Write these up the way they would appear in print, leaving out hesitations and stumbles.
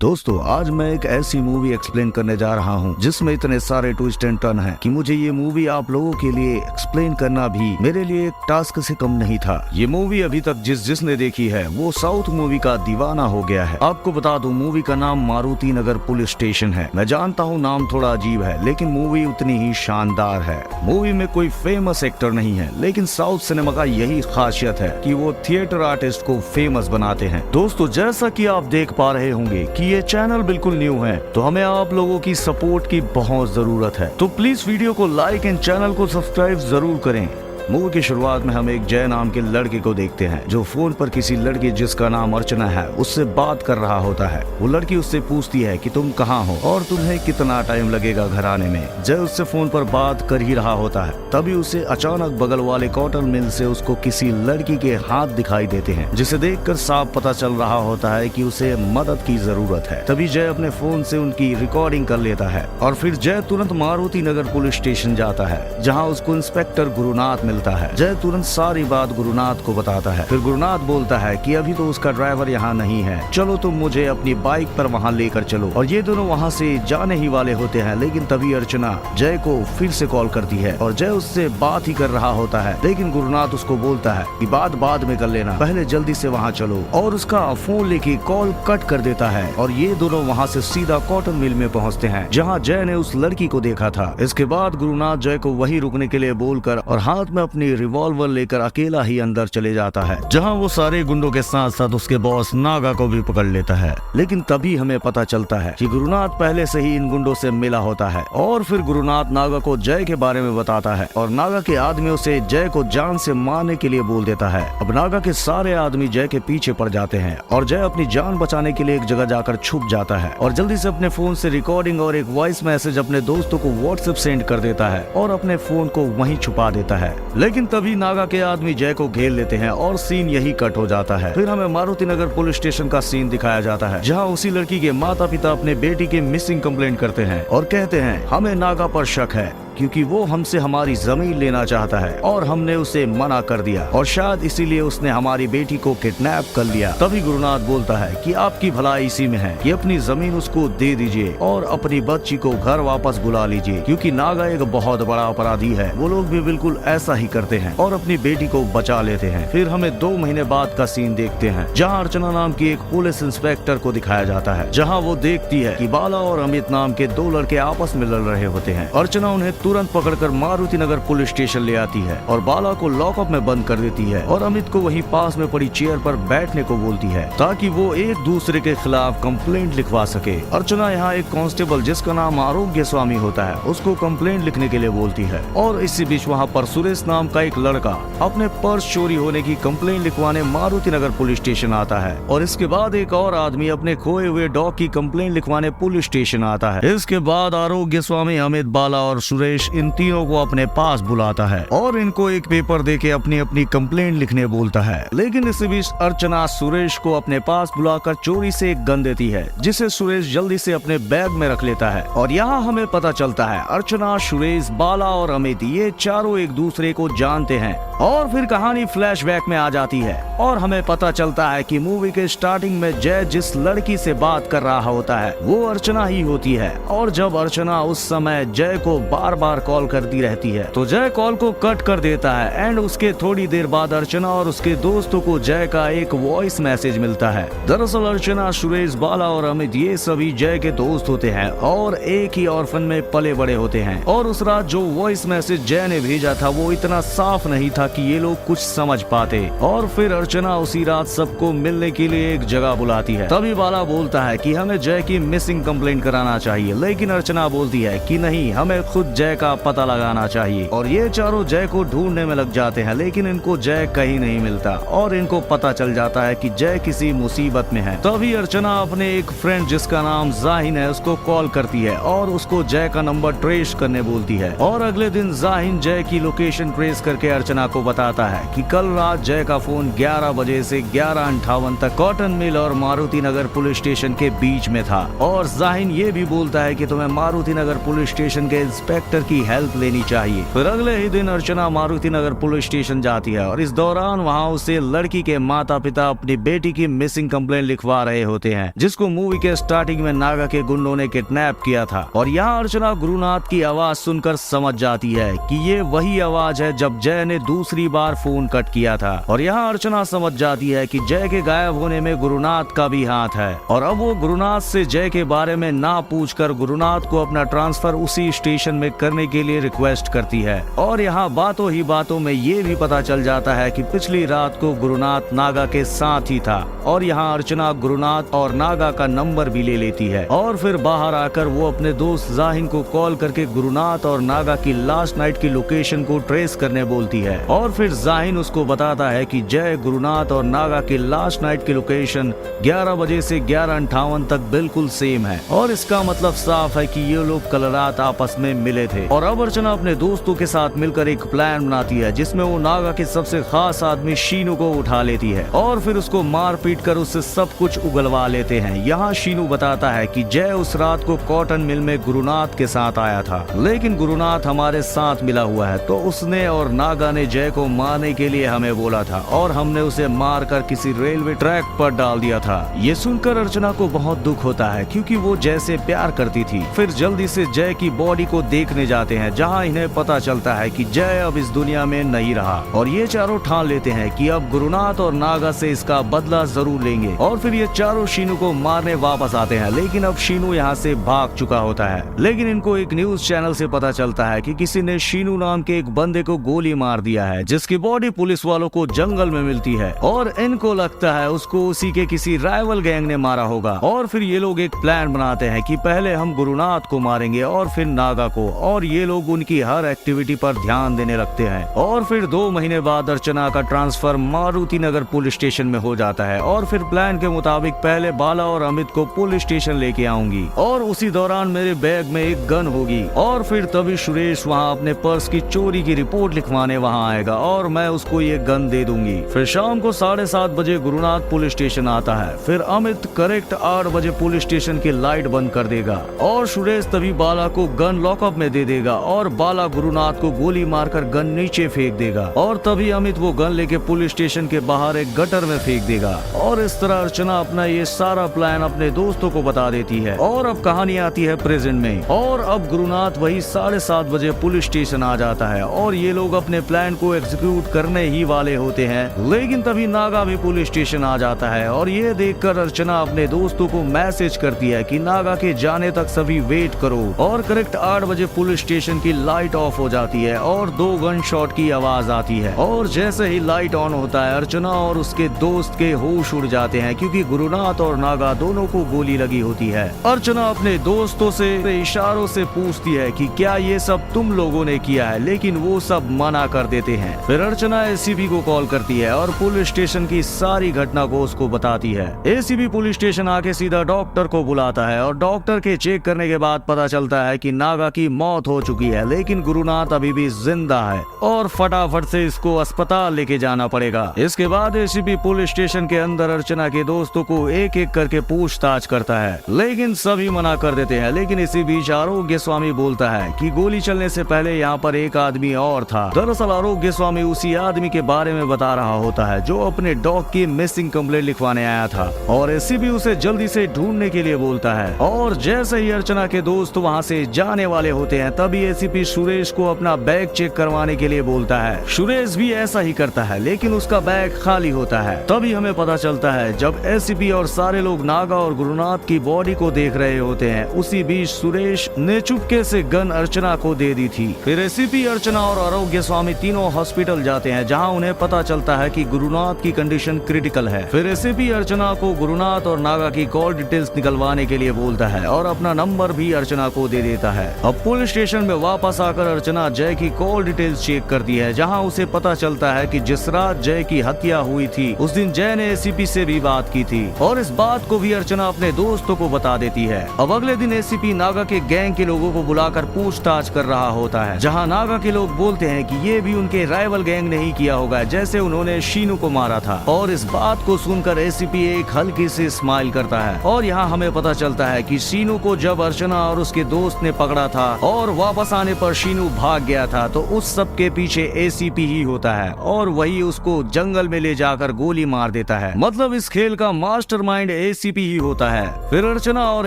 दोस्तों आज मैं एक ऐसी मूवी एक्सप्लेन करने जा रहा हूं जिसमें इतने सारे ट्विस्ट एंड टर्न हैं कि मुझे ये मूवी आप लोगों के लिए एक्सप्लेन करना भी मेरे लिए एक टास्क से कम नहीं था। ये मूवी अभी तक जिसने देखी है वो साउथ मूवी का दीवाना हो गया है। आपको बता दूं मूवी का नाम मारुति नगर पुलिस स्टेशन है। मैं जानता हूँ नाम थोड़ा अजीब है लेकिन मूवी उतनी ही शानदार है। मूवी में कोई फेमस एक्टर नहीं है लेकिन साउथ सिनेमा का यही खासियत है कि वो थिएटर आर्टिस्ट को फेमस बनाते हैं। दोस्तों जैसा कि आप देख पा रहे होंगे कि ये चैनल बिल्कुल न्यू है तो हमें आप लोगों की सपोर्ट की बहुत जरूरत है, तो प्लीज वीडियो को लाइक एंड चैनल को सब्सक्राइब जरूर करें। मूवी की शुरुआत में हम एक जय नाम के लड़के को देखते हैं जो फोन पर किसी लड़की जिसका नाम अर्चना है उससे बात कर रहा होता है। वो लड़की उससे पूछती है कि तुम कहाँ हो और तुम्हें कितना टाइम लगेगा घर आने में। जय उससे फोन पर बात कर ही रहा होता है तभी उसे अचानक बगल वाले कॉटन मिल से उसको किसी लड़की के हाथ दिखाई देते हैं जिसे देखकर साफ पता चल रहा होता है कि उसे मदद की जरूरत है। तभी जय अपने फोन से उनकी रिकॉर्डिंग कर लेता है और फिर जय तुरंत मारुति नगर पुलिस स्टेशन जाता है जहाँ उसको इंस्पेक्टर गुरुनाथ मिलता है। जय तुरंत सारी बात गुरुनाथ को बताता है। फिर गुरुनाथ बोलता है कि अभी तो उसका ड्राइवर यहाँ नहीं है, चलो तुम मुझे अपनी बाइक पर वहाँ लेकर चलो। और ये दोनों वहाँ से जाने ही वाले होते हैं लेकिन तभी अर्चना जय को फिर से कॉल करती है और जय उससे बात ही कर रहा होता है लेकिन गुरुनाथ उसको बोलता है कि बात बाद में कर लेना, पहले जल्दी से वहाँ चलो। और उसका फोन लेके कॉल कट कर देता है और ये दोनों वहाँ से सीधा कॉटन मिल में पहुँचते हैं जहाँ जय ने उस लड़की को देखा था। इसके बाद गुरुनाथ जय को वहीं रुकने के लिए बोलकर और हाथ में अपनी रिवॉल्वर लेकर अकेला ही अंदर चले जाता है जहां वो सारे गुंडों के साथ साथ उसके बॉस नागा को भी पकड़ लेता है। लेकिन तभी हमें पता चलता है कि गुरुनाथ पहले से ही इन गुंडों से मिला होता है और फिर गुरुनाथ नागा को जय के बारे में बताता है और नागा के आदमी उसे जय को जान से मारने के लिए बोल देता है। अब नागा के सारे आदमी जय के पीछे पड़ जाते हैं और जय अपनी जान बचाने के लिए एक जगह जाकर छुप जाता है और जल्दी से अपने फोन से रिकॉर्डिंग और एक वॉइस मैसेज अपने दोस्तों को व्हाट्सएप सेंड कर देता है और अपने फोन को वहीं छुपा देता है। लेकिन तभी नागा के आदमी जय को घेर लेते हैं और सीन यही कट हो जाता है। फिर हमें मारुति नगर पुलिस स्टेशन का सीन दिखाया जाता है जहां उसी लड़की के माता पिता अपने बेटी के मिसिंग कंप्लेंट करते हैं और कहते हैं हमें नागा पर शक है क्योंकि वो हमसे हमारी जमीन लेना चाहता है और हमने उसे मना कर दिया और शायद इसीलिए उसने हमारी बेटी को किडनैप कर लिया। तभी गुरुनाथ बोलता है कि आपकी भलाई इसी में है कि अपनी जमीन उसको दे दीजिए और अपनी बच्ची को घर वापस बुला लीजिए क्योंकि नागा एक बहुत बड़ा अपराधी है। वो लोग भी बिल्कुल ऐसा ही करते हैं और अपनी बेटी को बचा लेते हैं। फिर हमें 2 महीने बाद का सीन देखते हैं जहाँ अर्चना नाम की एक पुलिस इंस्पेक्टर को दिखाया जाता है जहाँ वो देखती है कि बाला और अमित नाम के 2 लड़के आपस में लड़ रहे होते हैं। अर्चना उन्हें तुरंत पकड़कर मारुति नगर पुलिस स्टेशन ले आती है और बाला को लॉकअप में बंद कर देती है और अमित को वहीं पास में पड़ी चेयर पर बैठने को बोलती है ताकि वो एक दूसरे के खिलाफ कंप्लेंट लिखवा सके। अर्चना यहाँ एक कांस्टेबल जिसका नाम आरोग्य स्वामी होता है उसको कंप्लेंट लिखने के लिए बोलती है और इसी बीच वहाँ पर सुरेश नाम का एक लड़का अपने पर्स चोरी होने की कंप्लेंट लिखवाने मारुति नगर पुलिस स्टेशन आता है और इसके बाद एक और आदमी अपने खोए हुए डॉग की कंप्लेंट लिखवाने पुलिस स्टेशन आता है। इसके बाद आरोग्य स्वामी अमित, बाला और सुरेश इन तीनों को अपने पास बुलाता है और इनको एक पेपर देके अपनी अपनी कंप्लेंट लिखने बोलता है। लेकिन इसी बीच अर्चना सुरेश को अपने पास बुलाकर चोरी से एक गन देती है जिसे सुरेश जल्दी से अपने बैग में रख लेता है और यहाँ हमें पता चलता है अर्चना, सुरेश, बाला और अमित ये चारों एक दूसरे को जानते हैं। और फिर कहानी फ्लैशबैक में आ जाती है और हमें पता चलता है कि मूवी के स्टार्टिंग में जय जिस लड़की से बात कर रहा होता है वो अर्चना ही होती है और जब अर्चना उस समय जय को बार बार कॉल करती रहती है तो जय कॉल को कट कर देता है एंड उसके थोड़ी देर बाद अर्चना और उसके दोस्तों को जय का एक वॉइस मैसेज मिलता है। दरअसल अर्चना, सुरेश, बाला और अमित ये सभी जय के दोस्त होते हैं और एक ही ऑर्फन में पले बड़े होते हैं और उस रात जो वॉइस मैसेज जय ने भेजा था वो इतना साफ नहीं था कि ये लोग कुछ समझ पाते और फिर अर्चना उसी रात सबको मिलने के लिए एक जगह बुलाती है। तभी बाला बोलता है कि हमें जय की मिसिंग कंप्लेंट कराना चाहिए लेकिन अर्चना बोलती है कि नहीं, हमें खुद जय का पता लगाना चाहिए और ये चारों जय को ढूंढने में लग जाते हैं लेकिन इनको जय कहीं नहीं मिलता और इनको पता चल जाता है कि जय किसी मुसीबत में है। तभी अर्चना अपने एक फ्रेंड जिसका नाम जाहिन है उसको कॉल करती है और उसको जय का नंबर ट्रेस करने बोलती है और अगले दिन जाहिन जय की लोकेशन ट्रेस करके अर्चना को बताता है कि कल रात जय का फोन 11 बजे से 11:58 तक कॉटन मिल और मारुति नगर पुलिस स्टेशन के बीच में था और जाहिन ये भी बोलता है कि तुम्हें मारुति नगर पुलिस स्टेशन के इंस्पेक्टर कैरेक्टर की हेल्प लेनी चाहिए। फिर अगले ही दिन अर्चना मारुति नगर पुलिस स्टेशन जाती है और इस दौरान वहाँ उसे लड़की के माता पिता अपनी बेटी की मिसिंग कंप्लेंट लिखवा रहे होते हैं, जिसको मूवी के स्टार्टिंग में नागा के गुंडों ने किडनैप किया था। और यहाँ अर्चना गुरुनाथ की आवाज सुनकर समझ जाती है कि ये वही आवाज है जब जय ने दूसरी बार फोन कट किया था। और यहाँ अर्चना समझ जाती है कि जय के गायब होने में गुरुनाथ का भी हाथ है और अब वो गुरुनाथ से जय के बारे में ना पूछकर गुरुनाथ को अपना ट्रांसफर उसी स्टेशन में करने के लिए रिक्वेस्ट करती है। और यहाँ बातों ही बातों में ये भी पता चल जाता है कि पिछली रात को गुरुनाथ नागा के साथ ही था। और यहाँ अर्चना गुरुनाथ और नागा का नंबर भी ले लेती है और फिर बाहर आकर वो अपने दोस्त जाहिन को कॉल करके गुरुनाथ और नागा की लास्ट नाइट की लोकेशन को ट्रेस करने बोलती है। और फिर जाहिन उसको बताता है कि जय, गुरुनाथ और नागा की लास्ट नाइट की लोकेशन 11 बजे से 11:58 तक बिल्कुल सेम है और इसका मतलब साफ है कि ये लोग कल रात आपस में मिले थे। और अब अर्चना अपने दोस्तों के साथ मिलकर एक प्लान बनाती है जिसमें वो नागा के सबसे खास आदमी शीनू को उठा लेती है और फिर उसको मार पीट कर उससे सब कुछ उगलवा लेते हैं। यहाँ शीनू बताता है कि जय उस रात को कॉटन मिल में गुरुनाथ के साथ आया था, लेकिन गुरुनाथ हमारे साथ मिला हुआ है, तो उसने और नागा ने जय को मारने के लिए हमें बोला था और हमने उसे मार कर किसी रेलवे ट्रैक पर डाल दिया था। ये सुनकर अर्चना को बहुत दुख होता है क्योंकि वो जय से प्यार करती थी। फिर जल्दी से जय की बॉडी को देखने जाते हैं जहाँ इन्हें पता चलता है कि जय अब इस दुनिया में नहीं रहा और ये चारों ठान लेते हैं कि अब गुरुनाथ और नागा से इसका बदला जरूर लेंगे। और फिर ये चारों शीनू को मारने वापस आते हैं, लेकिन अब शीनू यहाँ से भाग चुका होता है। लेकिन इनको एक न्यूज चैनल से पता चलता है कि किसी ने शीनू नाम के एक बंदे को गोली मार दिया है जिसकी बॉडी पुलिस वालों को जंगल में मिलती है और इनको लगता है उसको उसी के किसी राइवल गैंग ने मारा होगा। और फिर ये लोग एक प्लान बनाते हैं कि पहले हम गुरुनाथ को मारेंगे और फिर नागा को, और ये लोग उनकी हर एक्टिविटी पर ध्यान देने लगते हैं। और फिर 2 महीने बाद अर्चना का ट्रांसफर मारुति नगर पुलिस स्टेशन में हो जाता है और फिर प्लान के मुताबिक पहले बाला और अमित को पुलिस स्टेशन लेके आऊंगी और उसी दौरान मेरे बैग में एक गन होगी और फिर तभी सुरेश वहाँ अपने पर्स की चोरी की रिपोर्ट लिखवाने वहाँ आएगा और मैं उसको ये गन दे दूंगी। फिर शाम को 7:30 बजे गुरुनाथ पुलिस स्टेशन आता है। फिर अमित करेक्ट 8 बजे पुलिस स्टेशन की लाइट बंद कर देगा और सुरेश तभी बाला को गन लॉकअप में दे देगा और बाला गुरुनाथ को गोली मारकर गन नीचे फेंक देगा और तभी अमित वो गन लेके पुलिस स्टेशन के बाहर एक गटर में फेंक देगा। और इस तरह अर्चना अपना ये सारा प्लान अपने दोस्तों को बता देती है। और अब कहानी आती है प्रेजेंट में और अब गुरुनाथ वही 7:30 बजे पुलिस स्टेशन आ जाता है और ये लोग अपने प्लान को एग्जीक्यूट करने ही वाले होते हैं। लेकिन तभी नागा भी पुलिस स्टेशन आ जाता है और ये देखकर अर्चना अपने दोस्तों को मैसेज करती है कि नागा के जाने तक सभी वेट करो। और करेक्ट 8 बजे पुलिस स्टेशन की लाइट ऑफ हो जाती है और 2 गन शॉट की आवाज आती है और जैसे ही लाइट ऑन होता है अर्चना और उसके दोस्त के होश उड़ जाते हैं क्योंकि गुरुनाथ और नागा दोनों को गोली लगी होती है। अर्चना अपने दोस्तों से इशारों से पूछती है कि क्या ये सब तुम लोगों ने किया है, लेकिन वो सब मना कर देते हैं। फिर अर्चना एसीपी को कॉल करती है और पुलिस स्टेशन की सारी घटना को उसको बताती है। एसीपी पुलिस स्टेशन आके सीधा डॉक्टर को बुलाता है और डॉक्टर के चेक करने के बाद पता चलता है कि नागा की मौत हो चुकी है लेकिन गुरुनाथ अभी भी जिंदा है और फटाफट से इसको अस्पताल लेके जाना पड़ेगा। इसके बाद एसीपी पुलिस स्टेशन के अंदर अर्चना के दोस्तों को एक एक करके पूछताछ करता है लेकिन सभी मना कर देते हैं। लेकिन इसी बीच आरोग्य स्वामी बोलता है कि गोली चलने से पहले यहाँ पर एक आदमी और था। दरअसल आरोग्य स्वामी उसी आदमी के बारे में बता रहा होता है जो अपने डॉग की मिसिंग कंप्लेंट लिखवाने आया था और एसीपी उसे जल्दी से ढूंढने के लिए बोलता है। और जैसे ही अर्चना के दोस्त वहाँ से जाने वाले होते हैं तभी एसीपी सुरेश को अपना बैग चेक करवाने के लिए बोलता है। सुरेश भी ऐसा ही करता है लेकिन उसका बैग खाली होता है। तभी हमें पता चलता है जब एसीपी और सारे लोग नागा और गुरुनाथ की बॉडी को देख रहे होते हैं उसी बीच सुरेश ने चुपके से गन अर्चना को दे दी थी। फिर एसीपी, अर्चना और आरोग्य स्वामी तीनों हॉस्पिटल जाते हैं जहां उन्हें पता चलता है कि गुरुनाथ की कंडीशन क्रिटिकल है। फिर एसीपी अर्चना को गुरुनाथ और नागा की कॉल डिटेल्स निकलवाने के लिए बोलता है और अपना नंबर भी अर्चना को दे देता है। अब पुलिस स्टेशन में वापस आकर अर्चना जय की कॉल डिटेल्स चेक करती है जहाँ उसे पता चलता है कि जिस रात जय की हत्या हुई थी उस दिन जय ने एसीपी से भी बात की थी और इस बात को भी अर्चना अपने दोस्तों को बता देती है। अब अगले दिन एसीपी नागा के गैंग के लोगों को बुलाकर पूछताछ कर रहा होता है जहां नागा के लोग बोलते हैं कि ये भी उनके राइवल गैंग ने ही किया होगा जैसे उन्होंने शीनू को मारा था। और इस बात को सुनकर एसीपी एक हल्की सी स्माइल करता है और यहाँ हमें पता चलता है कि शीनू को जब अर्चना और उसके दोस्त ने पकड़ा था और और वापस आने पर शीनू भाग गया था तो उस सब के पीछे एसीपी ही होता है और वही उसको जंगल में ले जाकर गोली मार देता है। मतलब इस खेल का मास्टरमाइंड एसीपी ही होता है। फिर अर्चना और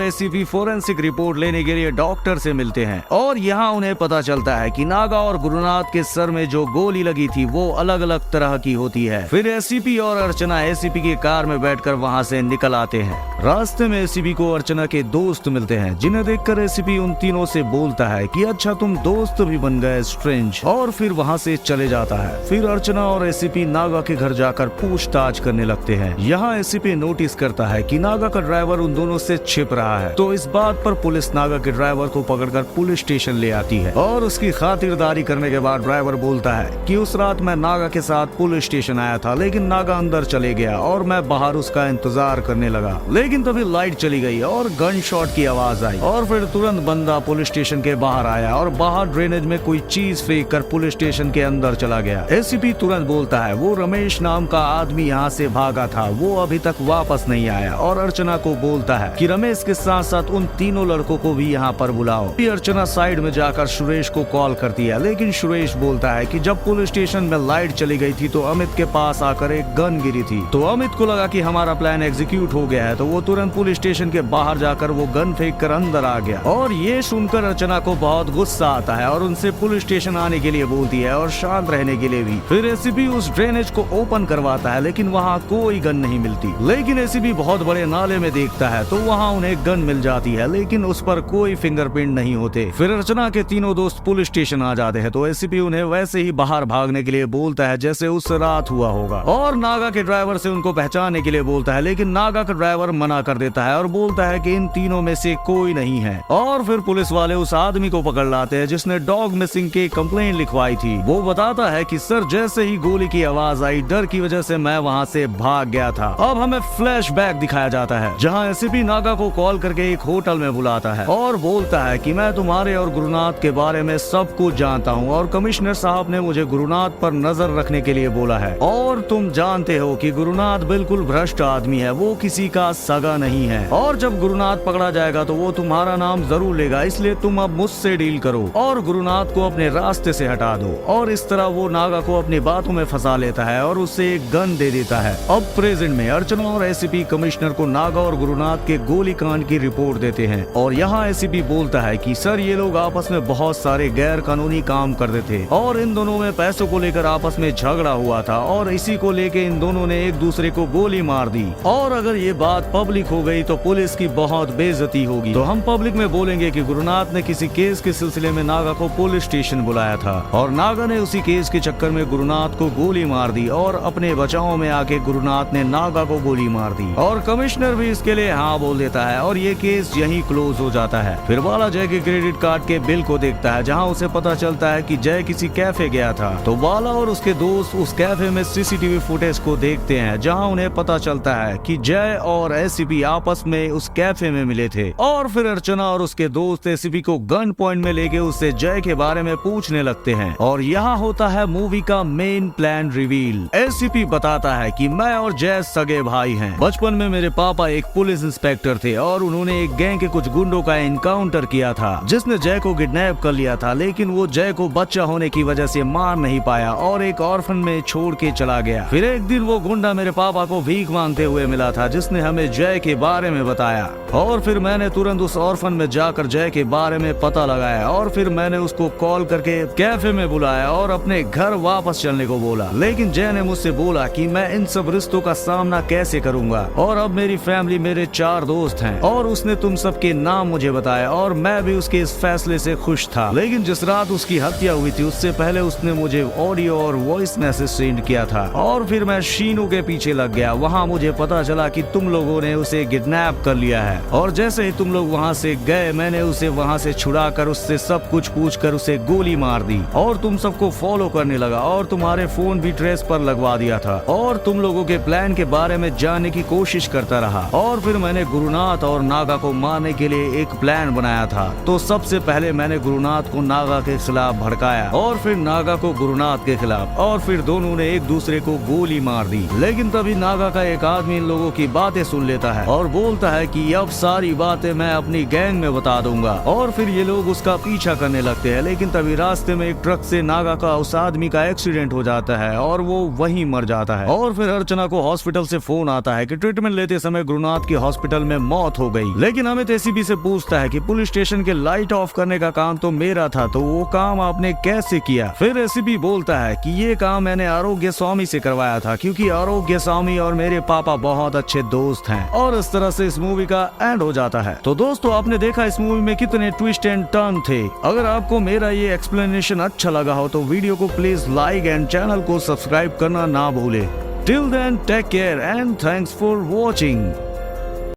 एसीपी फोरेंसिक रिपोर्ट लेने के लिए डॉक्टर से मिलते हैं और यहाँ उन्हें पता चलता है कि नागा और गुरुनाथ के सर में जो गोली लगी थी वो अलग अलग तरह की होती है। फिर एसीपी और अर्चना एसीपी की कार में बैठकर वहाँ से निकल आते हैं। रास्ते में एसीपी को अर्चना के दोस्त मिलते हैं जिन्हें देखकर एसीपी उन तीनों से बोलता है कि अच्छा तुम दोस्त भी बन गए स्ट्रेंज, और फिर वहाँ से चले जाता है। फिर अर्चना और एसीपी नागा के घर जाकर पूछताछ करने लगते हैं। यहाँ एसीपी नोटिस करता है कि नागा का ड्राइवर उन दोनों से छिप रहा है, तो इस बात पर पुलिस नागा के ड्राइवर को पकड़कर पुलिस स्टेशन ले आती है और उसकी खातिरदारी करने के बाद ड्राइवर बोलता है कि उस रात मैं नागा के साथ पुलिस स्टेशन आया था, लेकिन नागा अंदर चले गया और मैं बाहर उसका इंतजार करने लगा। लेकिन तभी लाइट चली गई और गन शॉट की आवाज आई और फिर तुरंत बंदा पुलिस स्टेशन के बाहर आया और बाहर ड्रेनेज में कोई चीज फेंक कर पुलिस स्टेशन के अंदर चला गया। एसीपी तुरंत बोलता है वो रमेश नाम का आदमी यहाँ से भागा था, वो अभी तक वापस नहीं आया, और अर्चना को बोलता है कि रमेश के साथ साथ उन तीनों लड़कों को भी यहाँ पर बुलाओ। अर्चना साइड में जाकर सुरेश को कॉल करती है, लेकिन सुरेश बोलता है कि जब पुलिस स्टेशन में लाइट चली गई थी तो अमित के पास आकर एक गन गिरी थी, तो अमित को लगा कि हमारा प्लान एग्जीक्यूट हो गया है, तो वो तुरंत पुलिस स्टेशन के बाहर जाकर वो गन फेंक कर अंदर आ गया। और ये सुनकर अर्चना को बहुत गुस्सा आता है और उनसे पुलिस स्टेशन आने के लिए बोलती है और शांत रहने के लिए भी। फिर एसीपी उस ड्रेनेज को ओपन करवाता है, लेकिन वहाँ कोई गन नहीं मिलती। लेकिन एसीपी बहुत बड़े नाले में देखता है तो वहाँ उन्हें गन मिल जाती है, लेकिन उस पर कोई फिंगरप्रिंट नहीं होते। फिर अर्चना के तीनों दोस्त पुलिस स्टेशन आ जाते हैं तो एसीपी उन्हें वैसे ही बाहर भागने के लिए बोलता है जैसे उस रात हुआ होगा, और नागा के ड्राइवर से उनको पहचानने के लिए बोलता है, लेकिन नागा का ड्राइवर मना कर देता है और बोलता है कि इन तीनों में से कोई नहीं है। और फिर पुलिस वाले उस आदमी को पकड़ लाते हैं जिसने डॉग मिसिंग की कंप्लेंट लिखवाई थी। वो बताता है कि सर जैसे ही गोली की आवाज आई डर की वजह से मैं वहाँ से भाग गया था। अब हमें फ्लैशबैक दिखाया जाता है जहाँ एसीपी नागा को कॉल करके एक होटल में बुलाता है और बोलता है कि मैं तुम्हारे और गुरुनाथ के बारे में सब कुछ जानता हूँ और कमिश्नर साहब ने मुझे गुरुनाथ पर नजर रखने के लिए बोला है, और तुम जानते हो कि गुरुनाथ बिल्कुल भ्रष्ट आदमी है, वो किसी का सगा नहीं है, और जब गुरुनाथ पकड़ा जाएगा तो वो तुम्हारा नाम जरूर लेगा, इसलिए तुम अब मुझसे डील करो और गुरुनाथ को अपने रास्ते से हटा दो। और इस तरह वो नागा को अपनी बातों में फंसा लेता है और उसे एक गन दे देता है। अब प्रेजेंट में अर्चना और एसीपी कमिश्नर को नागा और गुरुनाथ के गोलीकांड की रिपोर्ट देते हैं, और यहाँ एसीपी बोलता है कि सर ये लोग आपस में बहुत सारे गैर कानूनी काम करते थे और इन दोनों में पैसों को लेकर आपस में झगड़ा हुआ था, और इसी को लेके इन दोनों ने एक दूसरे को गोली मार दी, और अगर ये बात पब्लिक हो गई तो पुलिस की बहुत बेइज्जती होगी, तो हम पब्लिक में बोलेंगे कि गुरुनाथ ने किसी केस के सिलसिले में नागा को पुलिस स्टेशन बुलाया था और नागा ने उसी केस के चक्कर में गुरुनाथ को गोली मार दी, और अपने बचाव में आके गुरुनाथ ने नागा को गोली मार दी, और कमिश्नर भी इसके लिए हाँ बोल देता है और ये केस यहीं क्लोज हो जाता है। फिर बाला जय के क्रेडिट कार्ड के बिल को देखता है जहाँ उसे पता चलता है कि जय किसी कैफे गया था, तो बाला और उसके दोस्त उस कैफे में सीसीटीवी फुटेज को देखते हैं जहाँ उन्हें पता चलता है कि जय और एसीपी आपस में उस कैफे में मिले थे। और फिर अर्चना और उसके दोस्त एसीपी को गन पॉइंट में लेके उससे जय के बारे में पूछने लगते हैं, और यहाँ होता है मूवी का मेन प्लान रिवील। एसीपी बताता है कि मैं और जय सगे भाई हैं। बचपन में मेरे पापा एक पुलिस इंस्पेक्टर थे और उन्होंने एक गैंग के कुछ गुंडों का एनकाउंटर किया था जिसने जय को किडनैप कर लिया था, लेकिन वो जय को बच्चा होने की वजह से मार नहीं पाया और एक ऑर्फन में छोड़ के चला गया। फिर एक दिन वो गुंडा मेरे पापा को भीख मांगते हुए मिला था जिसने हमें जय के बारे में बताया, और फिर मैंने तुरंत उस ऑर्फन में जाकर जय के बारे में पता लगाया, और फिर मैंने उसको कॉल करके कैफे में बुलाया और अपने घर वापस चलने को बोला, लेकिन जय ने मुझसे बोला कि मैं इन सब रिश्तों का सामना कैसे करूंगा, और अब मेरी फैमिली मेरे 4 दोस्त हैं, और उसने तुम सबके नाम मुझे बताया और मैं भी उसके इस फैसले से खुश था। लेकिन जिस रात उसकी हत्या हुई थी उससे पहले उसने मुझे ऑडियो और वॉइस मैसेज सेंड किया था, और फिर मैं शीनू के पीछे लग गया। वहाँ मुझे पता चला कि तुम लोगों ने उसे किडनैप कर लिया है, और जैसे ही तुम लोग वहाँ से गए मैंने उसे वहाँ से छुड़ा कर उससे सब कुछ पूछ कर उसे गोली मार दी, और तुम सबको फॉलो करने लगा और तुम्हारे फोन भी ट्रेस पर लगवा दिया था, और तुम लोगों के प्लान के बारे में जानने की कोशिश करता रहा, और फिर मैंने गुरुनाथ और नागा को मारने के लिए एक प्लान बनाया था। तो सबसे पहले मैंने गुरुनाथ को नागा के खिलाफ भड़काया और फिर नागा को गुरुनाथ के खिलाफ, और फिर दोनों ने एक दूसरे को गोली मार दी। लेकिन तभी नागा का एक आदमी इन लोगों की बातें सुन लेता है और बोलता है कि अब सारी बातें मैं अपनी गैंग में बता दूंगा, और फिर ये लोग उसका पीछा करने लगते हैं, लेकिन तभी रास्ते में एक ट्रक से नागा का उस आदमी का एक्सीडेंट हो जाता है और वो वहीं मर जाता है। और फिर अर्चना को हॉस्पिटल से फोन आता है कि ट्रीटमेंट लेते समय गुरुनाथ की हॉस्पिटल में मौत हो गई। लेकिन अमित एसीपी से पूछता है कि पुलिस स्टेशन के लाइट ऑफ करने का काम तो मेरा था, तो वो काम आपने कैसे किया? फिर एसीपी बोलता है कि ये काम मैंने आरोग्य स्वामी से करवाया था, क्योंकि आरोग्य स्वामी और मेरे पापा बहुत अच्छे दोस्त हैं। और इस तरह से इस मूवी का एंड हो जाता है। तो दोस्तों, आपने देखा इस मूवी में कितने ट्विस्ट एंड टर्न थे। अगर आपको मेरा ये एक्सप्लेनेशन अच्छा लगा हो तो वीडियो को प्लीज लाइक एंड चैनल को सब्सक्राइब करना ना भूले। Till then take care and thanks for watching.